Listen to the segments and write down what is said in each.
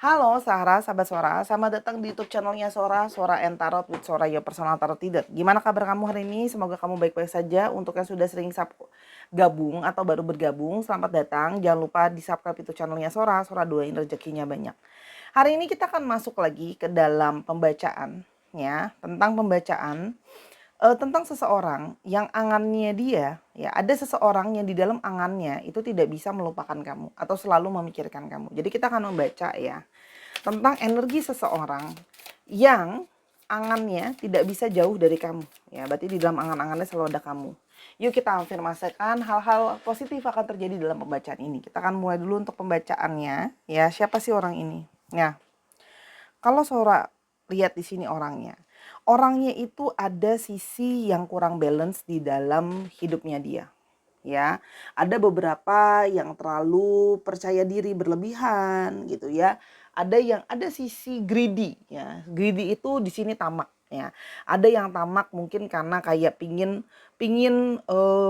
Halo Sarah, sahabat Sora, selamat datang di YouTube channelnya Sora, Sora and Tarot with Sora, your personal tarot reader. Gimana kabar kamu hari ini? Semoga kamu baik-baik saja. Untuk yang sudah sering gabung atau baru bergabung, selamat datang. Jangan lupa di subscribe YouTube channelnya Sora, Sora doain rezekinya banyak. Hari ini kita akan masuk lagi ke dalam pembacaan, ya, tentang pembacaan tentang seseorang yang angannya dia, ya ada seseorang yang di dalam angannya itu tidak bisa melupakan kamu atau selalu memikirkan kamu. Jadi kita akan membaca ya tentang energi seseorang yang angannya tidak bisa jauh dari kamu. Ya, berarti di dalam angan-angannya selalu ada kamu. Yuk kita afirmasikan hal-hal positif akan terjadi dalam pembacaan ini. Kita akan mulai dulu untuk pembacaannya. Ya, siapa sih orang ini? Ya, kalau Sora lihat di sini orangnya. Orangnya itu ada sisi yang kurang balance di dalam hidupnya dia. Ya, ada beberapa yang terlalu percaya diri berlebihan gitu ya. Ada sisi greedy ya. Greedy itu di sini tamak ya. Ada yang tamak mungkin karena kayak pingin pingin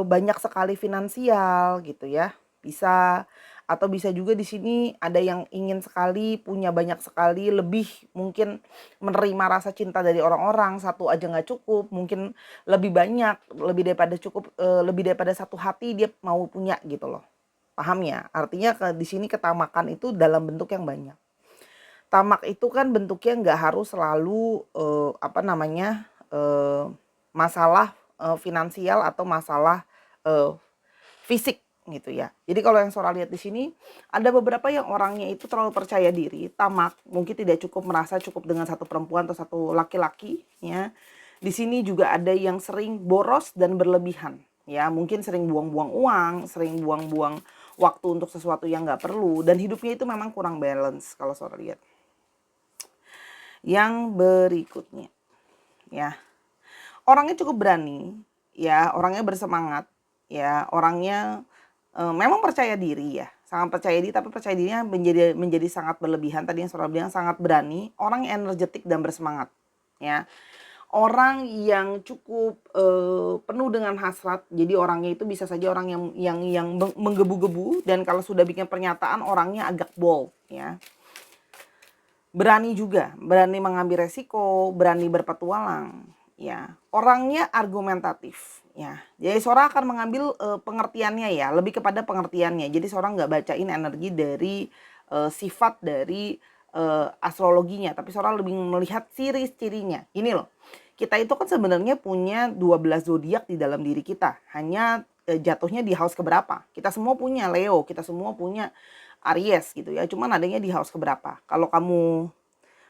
banyak sekali finansial gitu ya. Bisa atau bisa juga di sini ada yang ingin sekali punya banyak sekali lebih mungkin menerima rasa cinta dari orang-orang, satu aja nggak cukup, mungkin lebih banyak, lebih daripada cukup, lebih daripada satu hati dia mau punya gitu loh. Paham ya? Artinya di sini ketamakan itu dalam bentuk yang banyak. Tamak itu kan bentuknya nggak harus selalu, masalah, finansial atau masalah, eee, fisik gitu ya. Jadi kalau yang Sora lihat di sini, ada beberapa yang orangnya itu terlalu percaya diri, tamak, mungkin tidak cukup merasa cukup dengan satu perempuan atau satu laki-laki ya. Di sini juga ada yang sering boros dan berlebihan ya, mungkin sering buang-buang uang, sering buang-buang waktu untuk sesuatu yang nggak perlu dan hidupnya itu memang kurang balance kalau Sora lihat. Yang berikutnya ya, orangnya cukup berani ya, orangnya bersemangat ya, orangnya memang percaya diri ya, sangat percaya diri, tapi percaya dirinya menjadi sangat berlebihan. Tadi yang Sora bilang sangat berani, orang yang energetik dan bersemangat ya. Orang yang cukup penuh dengan hasrat. Jadi orangnya itu bisa saja orang yang menggebu-gebu, dan kalau sudah bikin pernyataan orangnya agak bold ya. Berani juga, berani mengambil resiko, berani berpetualang ya. Orangnya argumentatif ya. Jadi Sora akan mengambil pengertiannya ya, lebih kepada pengertiannya. Jadi Sora nggak bacain energi dari sifat dari astrologinya, tapi Sora lebih melihat ciri-cirinya. Ini loh, kita itu kan sebenarnya punya 12 zodiak di dalam diri kita. Hanya jatuhnya di house keberapa. Kita semua punya Leo, kita semua punya Aries gitu ya. Cuman adanya di house keberapa. Kalau kamu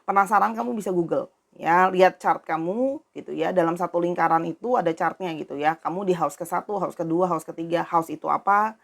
penasaran, kamu bisa Google ya, lihat chart kamu gitu ya. Dalam satu lingkaran itu ada chartnya gitu ya. Kamu di house ke-1, house kedua, house ketiga. House itu apa?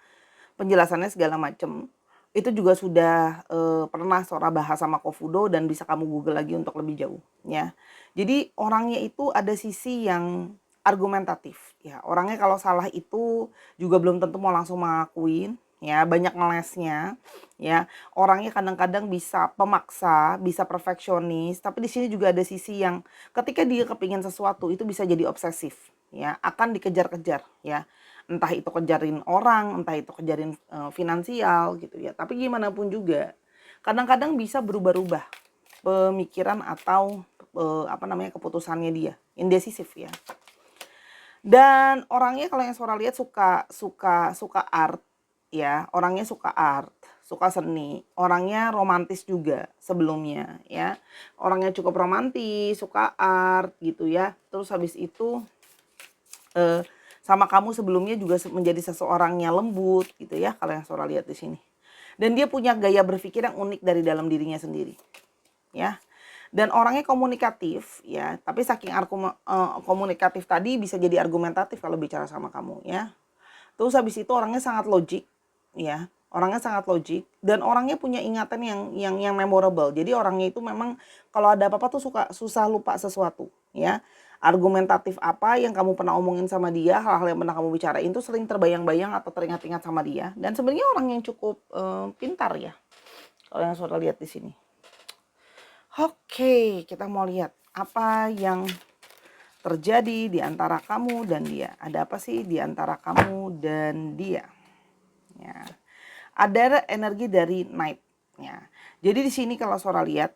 Penjelasannya segala macam. Itu juga sudah pernah Sora bahas sama Kofudo dan bisa kamu Google lagi untuk lebih jauh ya. Jadi orangnya itu ada sisi yang argumentatif ya. Orangnya kalau salah itu juga belum tentu mau langsung mengakuin ya, banyak ngelesnya ya. Orangnya kadang-kadang bisa pemaksa, bisa perfeksionis, tapi di sini juga ada sisi yang ketika dia kepingin sesuatu itu bisa jadi obsesif ya, akan dikejar-kejar ya. Entah itu kejarin orang, entah itu kejarin finansial gitu ya. Tapi gimana pun juga kadang-kadang bisa berubah-ubah pemikiran atau keputusannya dia, indecisif ya. Dan orangnya kalau yang Sora lihat suka art ya, orangnya suka art, suka seni, orangnya romantis juga sebelumnya ya. Orangnya cukup romantis, suka art gitu ya. Terus habis itu sama kamu sebelumnya juga menjadi seseorang yang lembut gitu ya, kalau yang Sora lihat di sini. Dan dia punya gaya berpikir yang unik dari dalam dirinya sendiri ya. Dan orangnya komunikatif ya, tapi saking komunikatif tadi bisa jadi argumentatif kalau bicara sama kamu ya. Terus habis itu orangnya sangat logik ya, orangnya sangat logik dan orangnya punya ingatan yang memorable. Jadi orangnya itu memang kalau ada apa-apa tuh susah lupa sesuatu ya. Argumentatif apa yang kamu pernah omongin sama dia, hal-hal yang pernah kamu bicarain tuh sering terbayang-bayang atau teringat-ingat sama dia. Dan sebenarnya orang yang cukup pintar ya, kalau yang sudah lihat di sini. Oke, kita mau lihat apa yang terjadi di antara kamu dan dia. Ada apa sih di antara kamu dan dia? Ya. Ada energi dari night ya. Jadi di sini kalau Sora lihat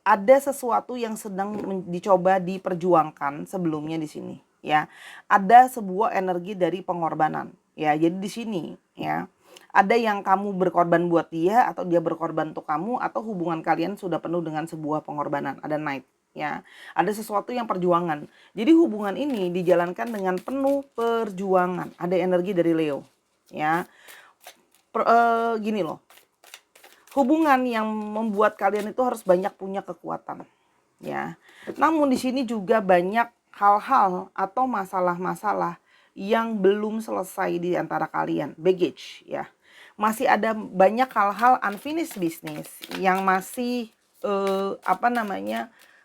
ada sesuatu yang sedang dicoba diperjuangkan sebelumnya di sini ya. Ada sebuah energi dari pengorbanan ya. Jadi di sini ya ada yang kamu berkorban buat dia atau dia berkorban untuk kamu atau hubungan kalian sudah penuh dengan sebuah pengorbanan. Ada Knight ya. Ada sesuatu yang perjuangan. Jadi hubungan ini dijalankan dengan penuh perjuangan. Ada energi dari Leo ya. Gini loh. Hubungan yang membuat kalian itu harus banyak punya kekuatan ya. Namun di sini juga banyak hal-hal atau masalah-masalah yang belum selesai di antara kalian, baggage ya. Masih ada banyak hal-hal unfinished business yang masih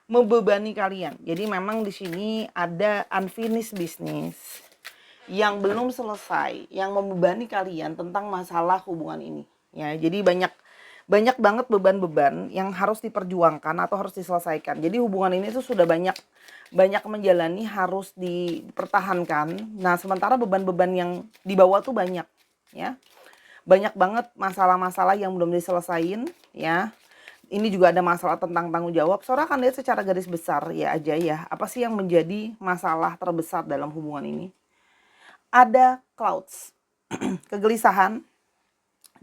membebani kalian. Jadi memang di sini ada unfinished business yang belum selesai, yang membebani kalian tentang masalah hubungan ini ya. Jadi banyak banget beban-beban yang harus diperjuangkan atau harus diselesaikan. Jadi hubungan ini tuh sudah banyak menjalani, harus dipertahankan. Nah, sementara beban-beban yang dibawa tuh banyak ya. Banyak banget masalah-masalah yang belum diselesain ya. Ini juga ada masalah tentang tanggung jawab. Sora akan lihat secara garis besar ya aja ya. Apa sih yang menjadi masalah terbesar dalam hubungan ini? Ada clouds, kegelisahan.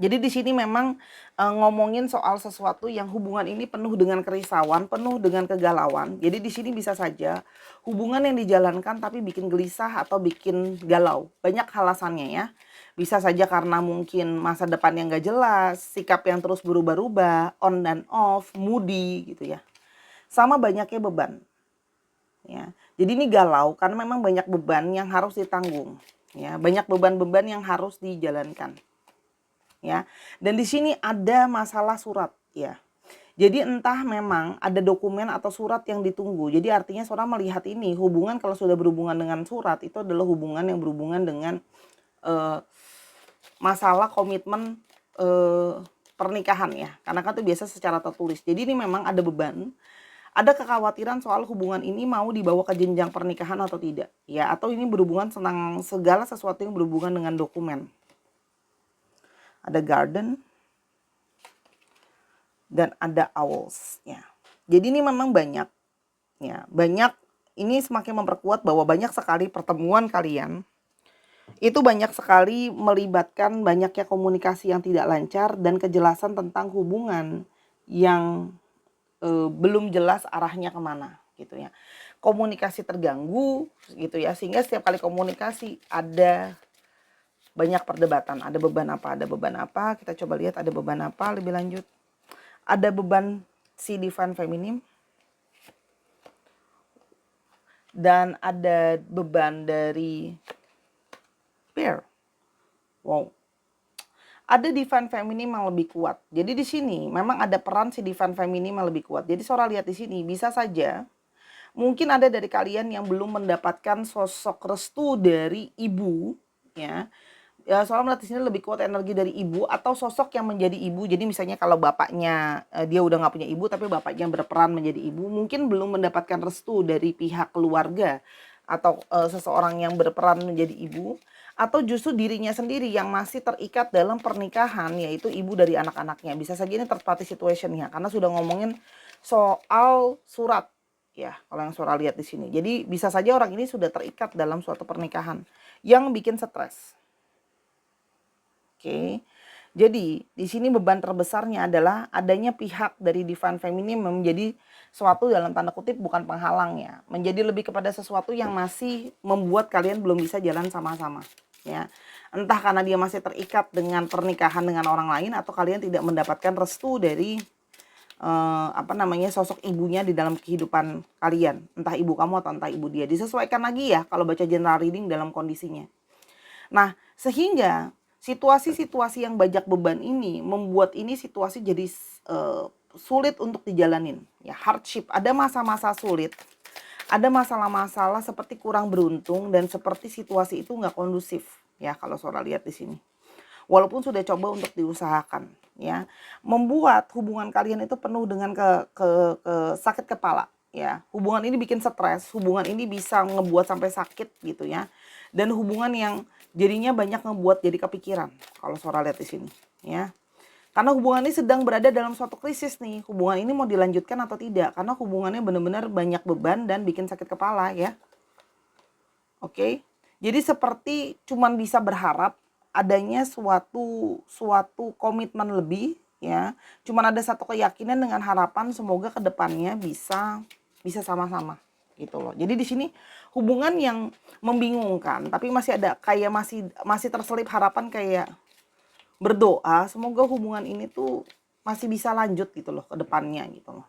Jadi di sini memang ngomongin soal sesuatu yang hubungan ini penuh dengan kerisauan, penuh dengan kegalauan. Jadi di sini bisa saja hubungan yang dijalankan tapi bikin gelisah atau bikin galau. Banyak alasannya ya. Bisa saja karena mungkin masa depan yang gak jelas, sikap yang terus berubah-ubah, on dan off, moody gitu ya. Sama banyaknya beban. Ya. Jadi ini galau karena memang banyak beban yang harus ditanggung. Ya, banyak beban-beban yang harus dijalankan. Ya. Dan di sini ada masalah surat ya. Jadi entah memang ada dokumen atau surat yang ditunggu. Jadi artinya Sora melihat ini hubungan kalau sudah berhubungan dengan surat itu adalah hubungan yang berhubungan dengan masalah komitmen pernikahan ya. Karena kan itu biasa secara tertulis. Jadi ini memang ada beban, ada kekhawatiran soal hubungan ini mau dibawa ke jenjang pernikahan atau tidak. Ya, atau ini berhubungan tentang segala sesuatu yang berhubungan dengan dokumen. Ada garden dan ada owls ya. Jadi ini memang banyak ya, banyak ini semakin memperkuat bahwa banyak sekali pertemuan kalian itu banyak sekali melibatkan banyaknya komunikasi yang tidak lancar dan kejelasan tentang hubungan yang belum jelas arahnya kemana gitu ya. Komunikasi terganggu gitu ya, sehingga setiap kali komunikasi ada banyak perdebatan. Ada beban apa, kita coba lihat ada beban apa lebih lanjut. Ada beban si divine feminine dan ada beban dari pair. Wow. Ada divine feminine yang lebih kuat. Jadi di sini memang ada peran si divine feminine yang lebih kuat. Jadi Sora lihat di sini bisa saja mungkin ada dari kalian yang belum mendapatkan sosok restu dari ibu ya. Ya, soalnya melihat di sini lebih kuat energi dari ibu atau sosok yang menjadi ibu. Jadi misalnya kalau bapaknya dia udah nggak punya ibu tapi bapaknya berperan menjadi ibu, mungkin belum mendapatkan restu dari pihak keluarga atau seseorang yang berperan menjadi ibu, atau justru dirinya sendiri yang masih terikat dalam pernikahan yaitu ibu dari anak-anaknya. Bisa saja ini third party situation ya, karena sudah ngomongin soal surat ya kalau yang Sora lihat di sini. Jadi bisa saja orang ini sudah terikat dalam suatu pernikahan yang bikin stres. Oke. Jadi di sini beban terbesarnya adalah adanya pihak dari divine feminine menjadi suatu dalam tanda kutip bukan penghalang ya, menjadi lebih kepada sesuatu yang masih membuat kalian belum bisa jalan sama-sama ya. Entah karena dia masih terikat dengan pernikahan dengan orang lain atau kalian tidak mendapatkan restu dari sosok ibunya di dalam kehidupan kalian, entah ibu kamu atau entah ibu dia. Disesuaikan lagi ya kalau baca general reading dalam kondisinya. Nah, sehingga situasi-situasi yang banyak beban ini membuat ini situasi jadi sulit untuk dijalanin ya, hardship. Ada masa-masa sulit, ada masalah-masalah seperti kurang beruntung dan seperti situasi itu nggak kondusif ya kalau Sora lihat di sini. Walaupun sudah coba untuk diusahakan ya, membuat hubungan kalian itu penuh dengan sakit kepala ya. Hubungan ini bikin stres, hubungan ini bisa ngebuat sampai sakit gitu ya. Dan hubungan yang jadinya banyak ngebuat jadi kepikiran kalau Sora lihat di sini ya. Karena hubungan ini sedang berada dalam suatu krisis nih. Hubungan ini mau dilanjutkan atau tidak. Karena hubungannya benar-benar banyak beban dan bikin sakit kepala ya. Oke. Jadi seperti cuman bisa berharap adanya suatu komitmen lebih ya. Cuman ada satu keyakinan dengan harapan semoga kedepannya bisa sama-sama gitu loh. Jadi di sini hubungan yang membingungkan tapi masih ada kayak masih terselip harapan kayak berdoa semoga hubungan ini tuh masih bisa lanjut gitu loh ke depannya gitu loh.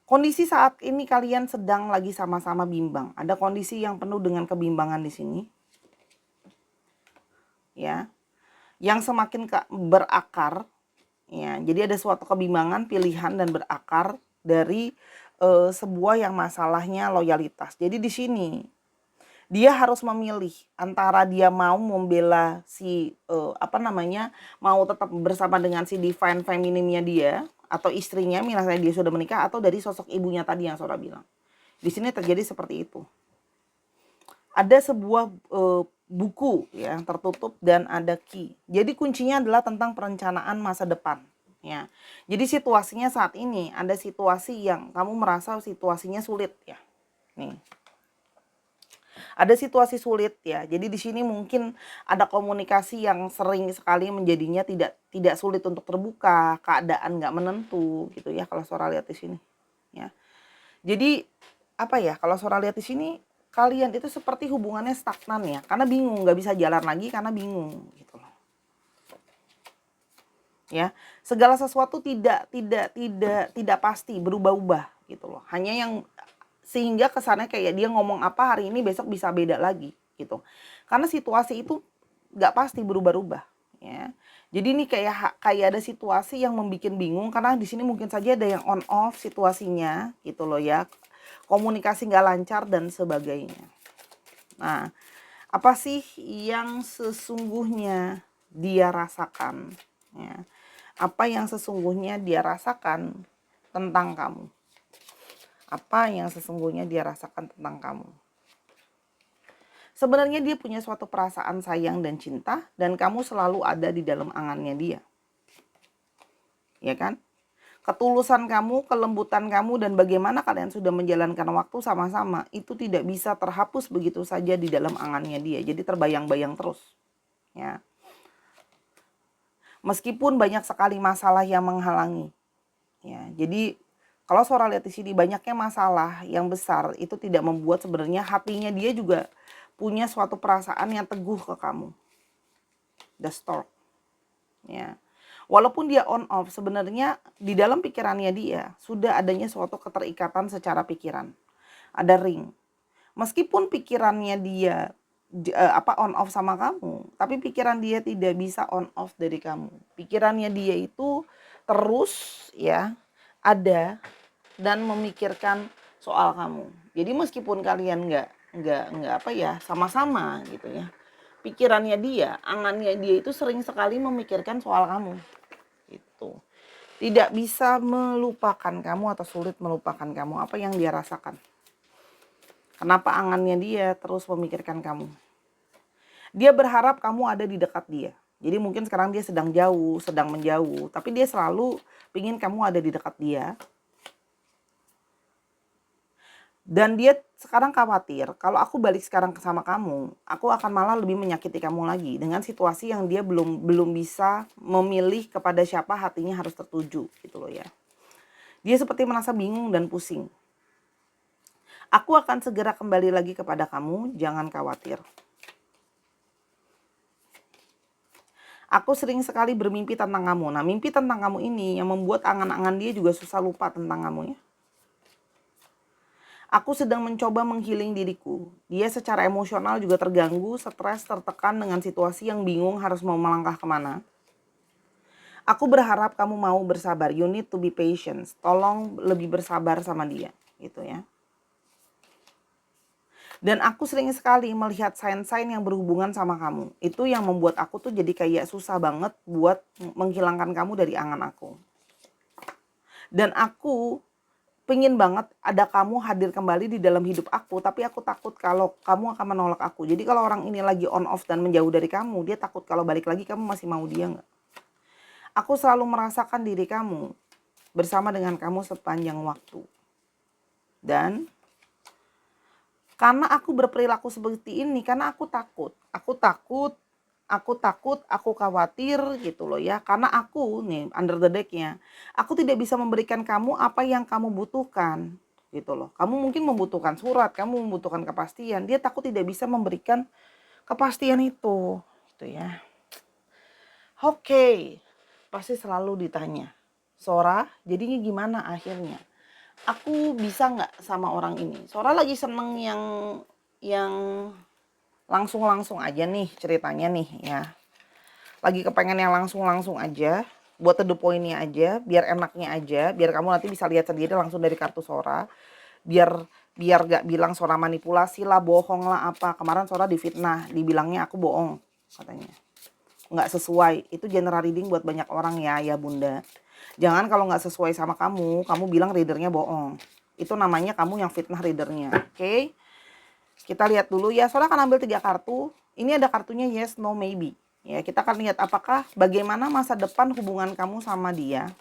Kondisi saat ini kalian sedang lagi sama-sama bimbang. Ada kondisi yang penuh dengan kebimbangan di sini. Ya. Yang semakin berakar ya. Jadi ada suatu kebimbangan, pilihan dan berakar dari sebuah yang masalahnya loyalitas. Jadi di sini dia harus memilih antara dia mau membela mau tetap bersama dengan si divine femininnya dia atau istrinya, misalnya dia sudah menikah, atau dari sosok ibunya tadi yang Sora bilang. Di sini terjadi seperti itu. Ada sebuah buku ya tertutup dan ada key. Jadi kuncinya adalah tentang perencanaan masa depan. Ya, jadi situasinya saat ini ada situasi yang kamu merasa situasinya sulit ya. Nih. Ada situasi sulit ya. Jadi di sini mungkin ada komunikasi yang sering sekali menjadinya tidak sulit untuk terbuka, keadaan nggak menentu gitu ya kalau Sora lihat di sini. Ya. Jadi apa ya? Kalau Sora lihat di sini kalian itu seperti hubungannya stagnan ya, karena bingung, nggak bisa jalan lagi karena bingung gitu loh. Ya, segala sesuatu tidak pasti, berubah-ubah gitu loh. Hanya yang sehingga kesannya kayak dia ngomong apa hari ini besok bisa beda lagi gitu. Karena situasi itu nggak pasti berubah-ubah ya. Jadi ini kayak ada situasi yang membuat bingung karena di sini mungkin saja ada yang on off situasinya gitu loh ya. Komunikasi nggak lancar dan sebagainya. Nah, apa sih yang sesungguhnya dia rasakan ya? Apa yang sesungguhnya dia rasakan tentang kamu? Apa yang sesungguhnya dia rasakan tentang kamu? Sebenarnya dia punya suatu perasaan sayang dan cinta dan kamu selalu ada di dalam angannya dia. Ya kan? Ketulusan kamu, kelembutan kamu dan bagaimana kalian sudah menjalankan waktu sama-sama itu tidak bisa terhapus begitu saja di dalam angannya dia. Jadi terbayang-bayang terus. Ya. Meskipun banyak sekali masalah yang menghalangi. Ya, jadi kalau Sora lihat di sini banyaknya masalah yang besar itu tidak membuat sebenarnya hatinya dia juga punya suatu perasaan yang teguh ke kamu. The stork. Ya. Walaupun dia on off sebenarnya di dalam pikirannya dia sudah adanya suatu keterikatan secara pikiran. Ada ring. Meskipun pikirannya dia on off sama kamu, tapi pikiran dia tidak bisa on off dari kamu. Pikirannya dia itu terus ya ada dan memikirkan soal kamu. Jadi meskipun kalian nggak sama-sama gitu ya. Pikirannya dia, angannya dia itu sering sekali memikirkan soal kamu. Gitu. Tidak bisa melupakan kamu atau sulit melupakan kamu apa yang dia rasakan. Kenapa angannya dia terus memikirkan kamu? Dia berharap kamu ada di dekat dia. Jadi mungkin sekarang dia sedang jauh, sedang menjauh. Tapi dia selalu ingin kamu ada di dekat dia. Dan dia sekarang khawatir kalau aku balik sekarang sama kamu, aku akan malah lebih menyakiti kamu lagi. Dengan situasi yang dia belum bisa memilih kepada siapa hatinya harus tertuju gitu loh ya. Dia seperti merasa bingung dan pusing. Aku akan segera kembali lagi kepada kamu, jangan khawatir. Aku sering sekali bermimpi tentang kamu. Nah, mimpi tentang kamu ini yang membuat angan-angan dia juga susah lupa tentang kamu ya. Aku sedang mencoba menghealing diriku. Dia secara emosional juga terganggu, stres, tertekan dengan situasi yang bingung harus mau melangkah kemana. Aku berharap kamu mau bersabar. You need to be patient. Tolong lebih bersabar sama dia, gitu ya. Dan aku sering sekali melihat sign-sign yang berhubungan sama kamu. Itu yang membuat aku tuh jadi kayak susah banget buat menghilangkan kamu dari angan aku. Dan aku pengen banget ada kamu hadir kembali di dalam hidup aku. Tapi aku takut kalau kamu akan menolak aku. Jadi kalau orang ini lagi on off dan menjauh dari kamu, dia takut kalau balik lagi kamu masih mau dia nggak? Aku selalu merasakan diri kamu bersama dengan kamu sepanjang waktu. Dan karena aku berperilaku seperti ini, karena aku takut, aku khawatir gitu loh ya. Karena aku nih under the deck-nya, aku tidak bisa memberikan kamu apa yang kamu butuhkan gitu loh. Kamu mungkin membutuhkan surat, kamu membutuhkan kepastian. Dia takut tidak bisa memberikan kepastian itu gitu ya. Oke, pasti selalu ditanya, Sora, jadinya gimana akhirnya? Aku bisa nggak sama orang ini? Sora lagi seneng yang langsung-langsung aja nih ceritanya nih ya. Lagi kepengen yang langsung-langsung aja, buat to the point-nya aja, biar enaknya aja, biar kamu nanti bisa lihat sendiri langsung dari kartu Sora. Biar biar gak bilang Sora manipulasi lah, bohong lah apa. Kemarin Sora difitnah, dibilangnya aku bohong katanya. Nggak sesuai. Itu general reading buat banyak orang ya bunda. Jangan kalau nggak sesuai sama kamu bilang readernya bohong. Itu namanya kamu yang fitnah readernya. Oke? Kita lihat dulu ya. Sora akan ambil 3 kartu. Ini ada kartunya yes, no, maybe. Ya, kita akan lihat apakah bagaimana masa depan hubungan kamu sama dia.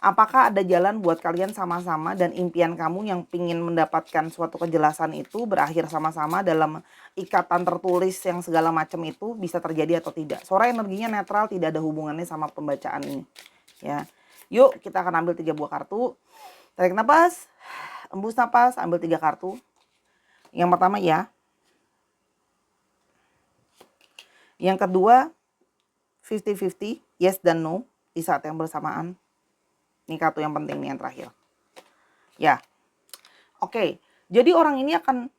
Apakah ada jalan buat kalian sama-sama dan impian kamu yang ingin mendapatkan suatu kejelasan itu berakhir sama-sama dalam ikatan tertulis yang segala macam itu bisa terjadi atau tidak. Sora energinya netral, tidak ada hubungannya sama pembacaan ini. Ya, yuk kita akan ambil 3 buah kartu. Tarik nafas, embus nafas, ambil 3 kartu. Yang pertama ya. Yang kedua 50-50, yes dan no di saat yang bersamaan. Ini kartu yang penting nih yang terakhir. Ya, oke. Jadi orang ini akan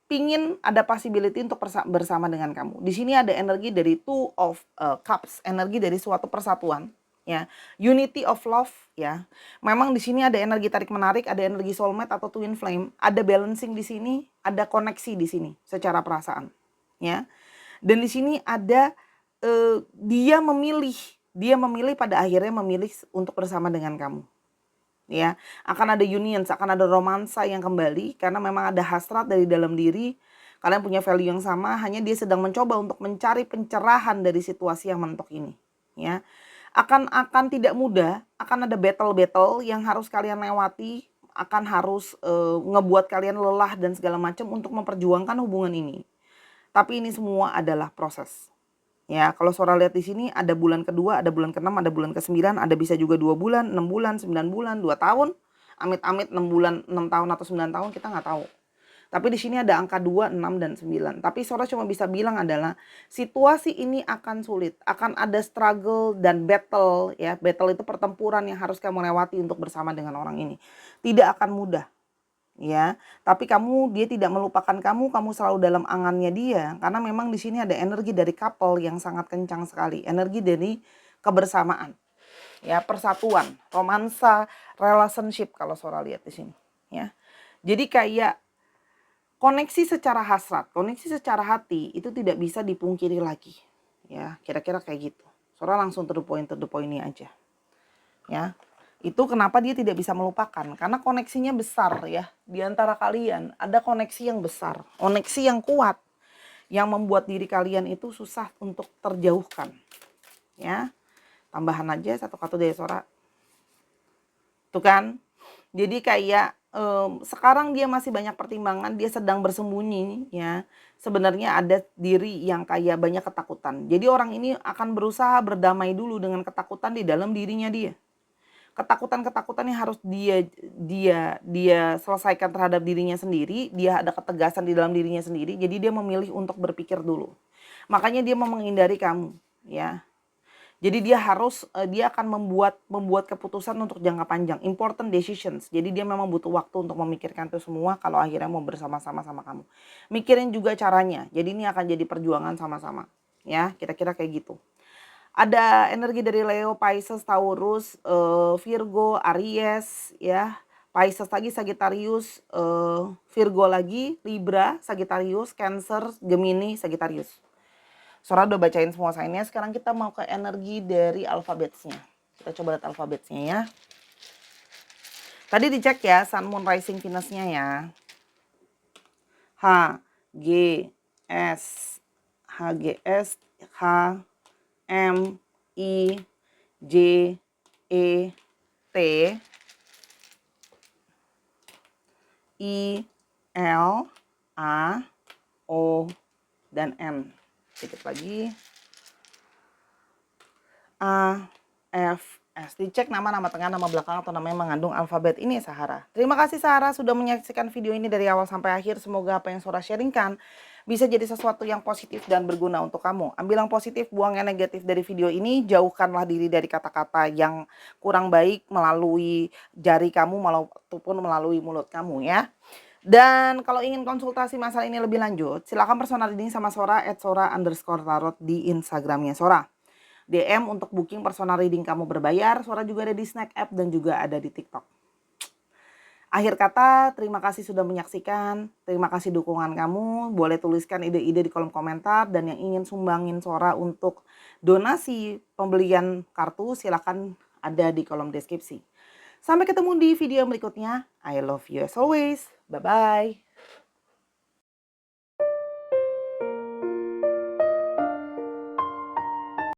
pingin ada possibility untuk bersama dengan kamu. Di sini ada energi dari Two of Cups, energi dari suatu persatuan. Ya, unity of love ya. Memang di sini ada energi tarik menarik, ada energi soulmate atau twin flame, ada balancing di sini, ada koneksi di sini secara perasaan. Ya, dan di sini ada dia memilih pada akhirnya memilih untuk bersama dengan kamu. Ya, akan ada union, akan ada romansa yang kembali karena memang ada hasrat dari dalam diri. Kalian punya value yang sama, hanya dia sedang mencoba untuk mencari pencerahan dari situasi yang mentok ini. Ya, akan tidak mudah, akan ada battle yang harus kalian lewati, akan harus ngebuat kalian lelah dan segala macam untuk memperjuangkan hubungan ini. Tapi ini semua adalah proses. Ya, kalau Sora lihat di sini ada bulan kedua, ada bulan ke-6, ada bulan ke-9, ada bisa juga 2 bulan, 6 bulan, 9 bulan, 2 tahun. Amit-amit 6 bulan, 6 tahun atau 9 tahun kita nggak tahu. Tapi di sini ada angka 2, 6 dan 9. Tapi Sora cuma bisa bilang adalah situasi ini akan sulit, akan ada struggle dan battle ya. Battle itu pertempuran yang harus kamu lewati untuk bersama dengan orang ini. Tidak akan mudah. Ya, tapi dia tidak melupakan kamu selalu dalam angannya dia karena memang di sini ada energi dari couple yang sangat kencang sekali, energi dari kebersamaan. Ya, persatuan, romansa, relationship kalau Sora lihat di sini, ya. Jadi kayak koneksi secara hasrat, koneksi secara hati itu tidak bisa dipungkiri lagi. Ya, kira-kira kayak gitu. Sora langsung to the point ini aja. Ya. Itu kenapa dia tidak bisa melupakan, karena koneksinya besar ya. Di antara kalian ada koneksi yang besar, koneksi yang kuat, yang membuat diri kalian itu susah untuk terjauhkan. Ya, tambahan aja 1 kartu dari Sora. Tuh kan, jadi kayak sekarang dia masih banyak pertimbangan, dia sedang bersembunyi ya. Sebenarnya ada diri yang kayak banyak ketakutan. Jadi orang ini akan berusaha berdamai dulu dengan ketakutan di dalam dirinya dia. Ketakutan-ketakutan yang harus dia selesaikan terhadap dirinya sendiri, dia ada ketegasan di dalam dirinya sendiri, jadi dia memilih untuk berpikir dulu. Makanya dia mau menghindari kamu, ya. Jadi dia akan membuat keputusan untuk jangka panjang, important decisions. Jadi dia memang butuh waktu untuk memikirkan itu semua kalau akhirnya mau bersama-sama sama kamu. Mikirin juga caranya. Jadi ini akan jadi perjuangan sama-sama, ya. Kira-kira kayak gitu. Ada energi dari Leo, Pisces, Taurus, Virgo, Aries ya. Pisces lagi, Sagittarius, Virgo lagi, Libra, Sagittarius, Cancer, Gemini, Sagittarius. Sora udah bacain semua sign-nya. Sekarang kita mau ke energi dari alfabetsnya. Kita coba lihat alfabetsnya ya. Tadi dicek ya Sun, Moon, Rising, Venus-nya ya. H, G, S, H, G, S, H, M, I, J E T I L A O dan N. Sedikit lagi. A F S. Dicek nama tengah, nama belakang atau nama yang mengandung alfabet ini Sahara. Terima kasih Sahara sudah menyaksikan video ini dari awal sampai akhir. Semoga apa yang Sora sharingkan bisa jadi sesuatu yang positif dan berguna untuk kamu. Ambil yang positif, buang yang negatif dari video ini. Jauhkanlah diri dari kata-kata yang kurang baik melalui jari kamu maupun melalui mulut kamu ya. Dan kalau ingin konsultasi masalah ini lebih lanjut, silakan personal reading sama Sora @sora_tarot di Instagramnya Sora. DM untuk booking personal reading kamu berbayar. Sora juga ada di Snack App dan juga ada di TikTok. Akhir kata, terima kasih sudah menyaksikan. Terima kasih dukungan kamu. Boleh tuliskan ide-ide di kolom komentar. Dan yang ingin sumbangin Sora untuk donasi pembelian kartu, silakan ada di kolom deskripsi. Sampai ketemu di video berikutnya. I love you as always. Bye-bye.